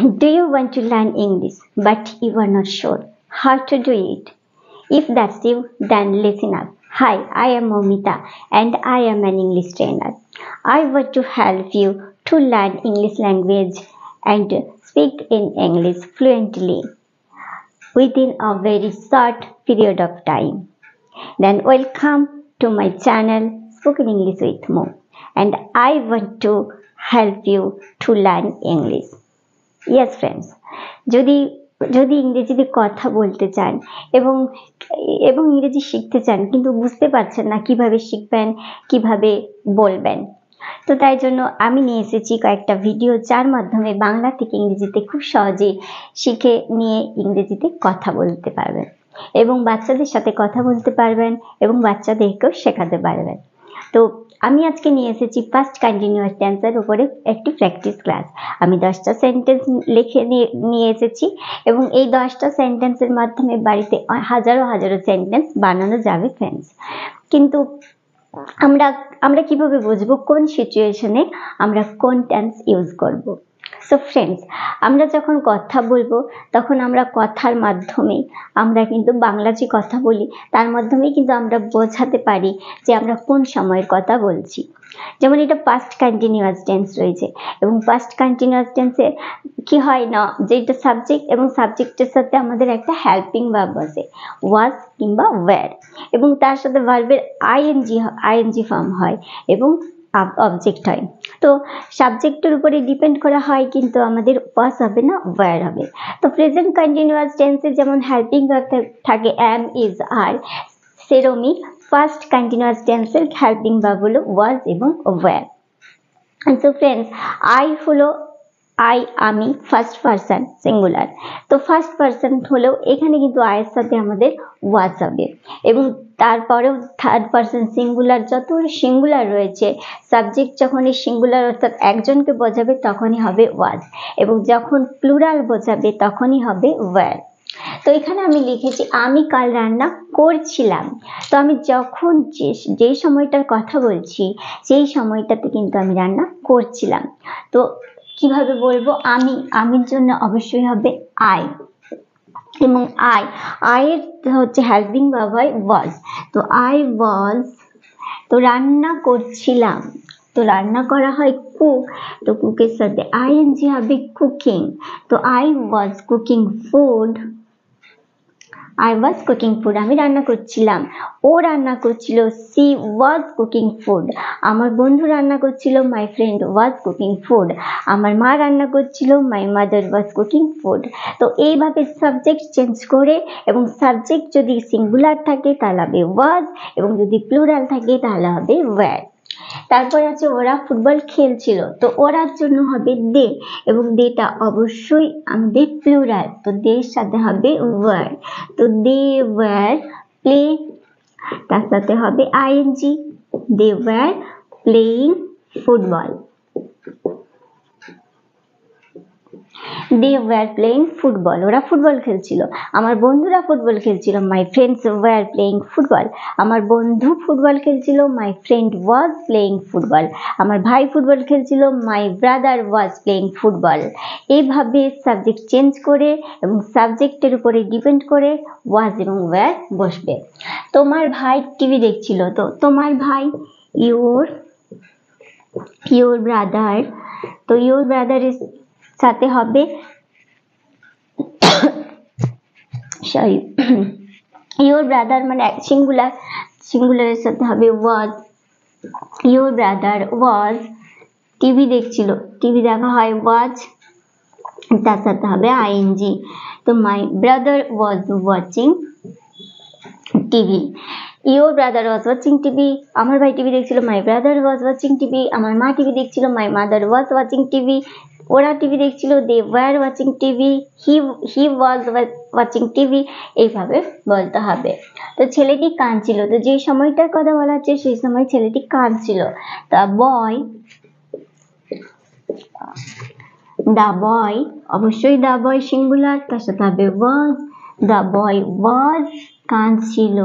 Do you want to learn English but you are not sure how to do it? If that's you, then listen up. Hi, I am Momita and I am an English trainer. I want to help you to learn English language and speak in English fluently within a very short period of time. Then welcome to my channel Spoken English with Mo, and I want to help you to learn English. Yes friends, যদি যদি ইংরেজিতে কথা বলতে চান এবং এবং ইংরেজি শিখতে চান কিন্তু বুঝতে পারছেন না কিভাবে শিখবেন কিভাবে বলবেন, তো তাই জন্য আমি নিয়ে এসেছি কয়েকটা ভিডিও যার মাধ্যমে বাংলা থেকে ইংরেজিতে খুব সহজেই শিখে নিয়ে ইংরেজিতে কথা বলতে পারবেন এবং বাচ্চাদের সাথে কথা বলতে পারবেন এবং বাচ্চাদেরকেও শেখাতে পারবেন। তো আমি আজকে নিয়ে এসেছি ফার্স্ট কন্টিনিউয়াস টেন্সের উপরে একটি প্র্যাকটিস ক্লাস। আমি 10টা সেন্টেন্স লিখে নিয়ে এসেছি এবং এই 10টা সেন্টেন্সের মাধ্যমে বাড়িতে হাজারো হাজারো সেন্টেন্স বানানো যাবে ফ্রেন্ডস। কিন্তু আমরা কিভাবে বুঝবো কোন সিচুয়েশনে আমরা কোন টেন্স ইউজ করব? সো ফ্রেন্ডস, আমরা যখন কথা বলবো তখন আমরা কথার মাধ্যমে আমরা কিন্তু বাংলা যে কথা বলি তার মাধ্যমেই কিন্তু আমরা বোঝাতে পারি যে আমরা কোন সময়ের কথা বলছি। যেমন এটা পাস্ট কন্টিনিউয়াস টেন্স রয়েছে এবং পাস্ট কন্টিনিউয়াস টেন্সে কি হয় না যে এটা সাবজেক্ট এবং সাবজেক্টের সাথে আমাদের একটা হেল্পিং ভার্ব বসে, ওয়াজ কিংবা ওয়্যার, এবং তার সাথে ভার্বের আইএনজি ফর্ম হয় এবং অবজেক্ট হয়। তো সাবজেক্টের উপরে ডিপেন্ড করা হয় কিন্তু আমাদের ওয়াজ হবে না, ওয়্যার হবে। তো প্রেজেন্ট কন্টিনিউয়াস টেন্সে যেমন হেল্পিং ভার্ব থাকে এম, ইজ, আর, সেরকমই ফার্স্ট কন্টিনিউয়াস টেন্সের হেল্পিং ভার্ব হলো ওয়াজ এবং ওয়্যার। সো ফ্রেন্ডস, আই হলো আমি ফার্স্ট পারসন সিঙ্গুলার। তো ফার্স্ট পারসন হলেও এখানে কিন্তু আয়ের সাথে আমাদের ওয়াজ হবে এবং তারপরেও থার্ড পারসন সিঙ্গুলার, যতগুলো সিঙ্গুলার রয়েছে সাবজেক্ট যখনই সিঙ্গুলার অর্থাৎ একজনকে বোঝাবে তখনই হবে ওয়াজ এবং যখন প্লুরাল বোঝাবে তখনই হবে ওয়্যার। তো এখানে আমি লিখেছি আমি কাল রান্না করছিলাম। তো আমি যখন যেই সময়টার কথা বলছি সেই সময়টাতে কিন্তু আমি রান্না করছিলাম। তো কিভাবে বলবো? আমির জন্য অবশ্যই হবে আই এবং আয়ের হচ্ছে হেল্পিং ভার্ব হয় ওয়াজ। তো আই ওয়াজ, তো রান্না করছিলাম, তো রান্না করা হয় কুক, তো কুকের সাথে আইএনজি হবে কুকিং। তো আই ওয়াজ কুকিং ফুড, আমি রান্না করছিলাম। ও রান্না করছিল, সি ওয়াজ কুকিং ফুড। আমার বন্ধু রান্না করছিল, my friend was cooking food. আমার মা রান্না করছিল, my mother was cooking food. তো এইভাবে সাবজেক্ট চেঞ্জ করে, এবং সাবজেক্ট যদি সিঙ্গুলার থাকে তাহলে হবে ওয়াজ এবং যদি প্লুরাল থাকে তাহলে হবে ওয়্যার। তারপর আছে ওরা ফুটবল খেলছিল, তো ওরার জন্য হবে দে এবং দেটা অবশ্যই আমাদের প্লুরাল, তো দের সাথে হবে ওয়্যার। তো দে ওয়্যার প্লে, তার সাথে হবে ING, they were playing football, they were playing football, ওরা ফুটবল খেলছিল। আমার বন্ধুরা ফুটবল খেলছিল, my friends were playing football, আমার বন্ধু ফুটবল খেলছিল, my friend was playing football, আমার ভাই ফুটবল খেলছিল, my brother was playing football। এইভাবে সাবজেক্ট চেঞ্জ করে এবং সাবজেক্টের উপরে ডিপেন্ড করে was এবং were বসবে। তোমার ভাই টিভি দেখছিল, তো তোমার ভাই your brother, তো your brother এর সাথে হবে সরি your brother মানে সিঙ্গুলারের সাথে হবে was, your brother was TV দেখছিল, টিভি দেখা হয় was, তার সাথে হবে আইএনজি। তো my brother was watching TV, your brother was watching TV, আমার ভাই টিভি দেখছিল, my brother was watching TV, আমার মা টিভি দেখছিল, my mother was watching TV, ওরা টিভি দেখছিল, they were watching TV, he was watching TV। এইভাবে বলতে হবে। তো ছেলেটি কাঁদছিল, তো যে সময়টার কথা বলা হচ্ছে সেই সময় ছেলেটি কাঁদছিল। the boy অবশ্যই the boy সিঙ্গুলার, তার সাথে হবে was, the boy was কাঁদছিল।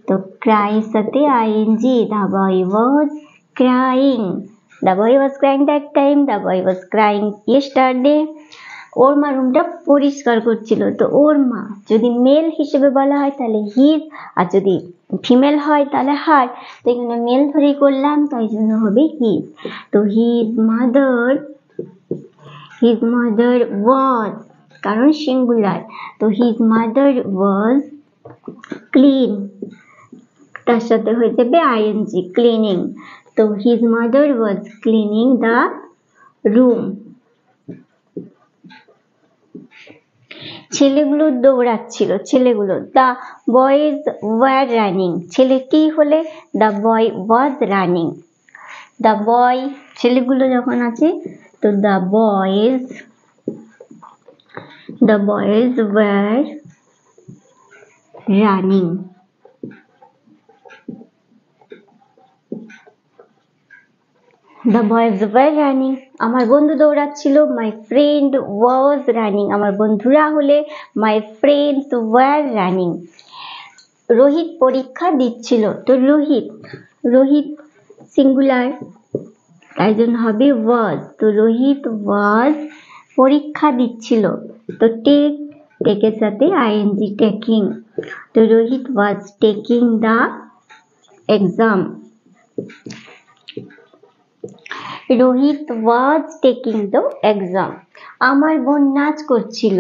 তো cry সাথে ING, the boy was crying, the boy was crying that time, the boy was crying yesterday। ওর মা রুমটা পরিষ্কার করছিল। তো ওর মা যদি মেল হিসেবে বলা হয় তাহলে হিজ, আর যদি ফিমেল হয় তাহলে হার। তো এখানে মেল ধরেই করলাম, তাই জন্য হবে হিজ। তো হিজ মাদার ওয়াজ, কারণ সিঙ্গুলার। তো হিজ মাদার ওয়াজ ক্লিন, তার সাথে হয়ে যাবে আইএনজি, ক্লিনিং। তো his mother was cleaning the room. ছেলেগুলো দৌড়াচ্ছিল, ছেলেগুলো। দ্য বয়েজ ওয়ার রানিং, ছেলেটি হলে the boy was running. The boy, ছেলেগুলো যখন আছে তো the boys were running. The boys were running, আমার বন্ধু দৌড়াচ্ছিল। My friend was running, আমার বন্ধুরা হলে my friends were running. Rohit পরীক্ষা দিচ্ছিল। তো রোহিত সিঙ্গুলার, তাই জন্য হবে was। তো রোহিত was পরীক্ষা দিচ্ছিল। তো টেকের সাথে আইএনজি, টেকিং। তো Rohit was taking the exam. Rohit was taking the exam. আমার বোন নাচ করছিল।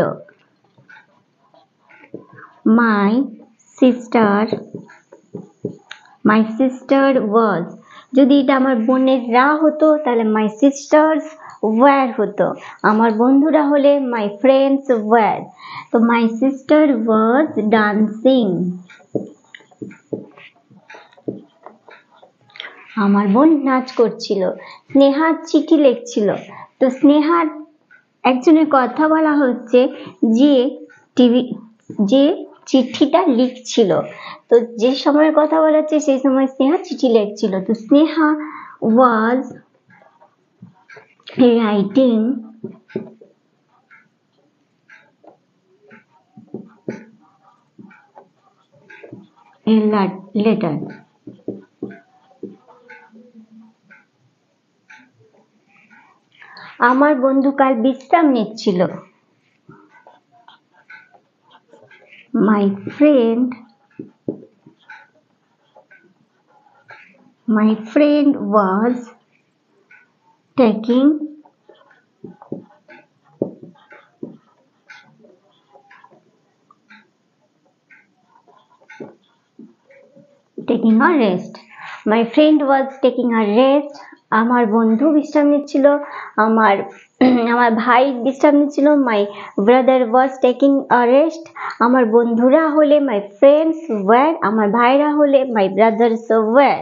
My sister was, যদি এটা আমার বোনের রা হতো তাহলে my sisters were হতো। আমার বন্ধুরা হলে my friends were। তো my sister was dancing, আমার বোন নাচ করছিল। স্নেহা চিঠি লিখছিল। তো স্নেহার একজনের কথা বলা হচ্ছে যে চিঠিটা লিখছিল। তো যে সময়ের কথা বলা হচ্ছে সেই সময় স্নেহা চিঠি লিখছিল। তো Sneha was writing a letter. আমার বন্ধু কাল বিশ্রাম নিচ্ছিল। My friend was taking a rest. My friend was taking a rest. আমার বন্ধু বিশ্রাম নিচ্ছিল। আমার ভাই বিশ্রাম নিচ্ছিল। My brother was taking a rest. আমার বন্ধুরা হলে my friends were, আমার ভাইরা হলে my brothers were.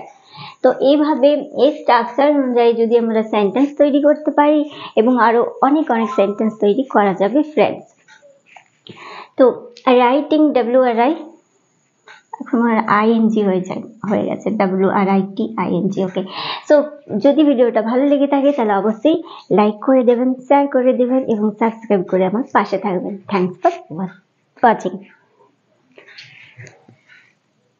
তো এইভাবে এই স্ট্রাকচার অনুযায়ী যদি আমরা সেন্টেন্স তৈরি করতে পারি এবং আরো অনেক সেন্টেন্স তৈরি করা যাবে ফ্রেন্ডস। তো রাইটিং WRI, আমার আইএনজি হয়ে গেছে WRITING। ওকে, সো যদি ভিডিওটা ভালো লেগে থাকে তাহলে অবশ্যই লাইক করে দেবেন, শেয়ার করে দেবেন এবং সাবস্ক্রাইব করে আমার পাশে থাকবেন। Thanks for watching.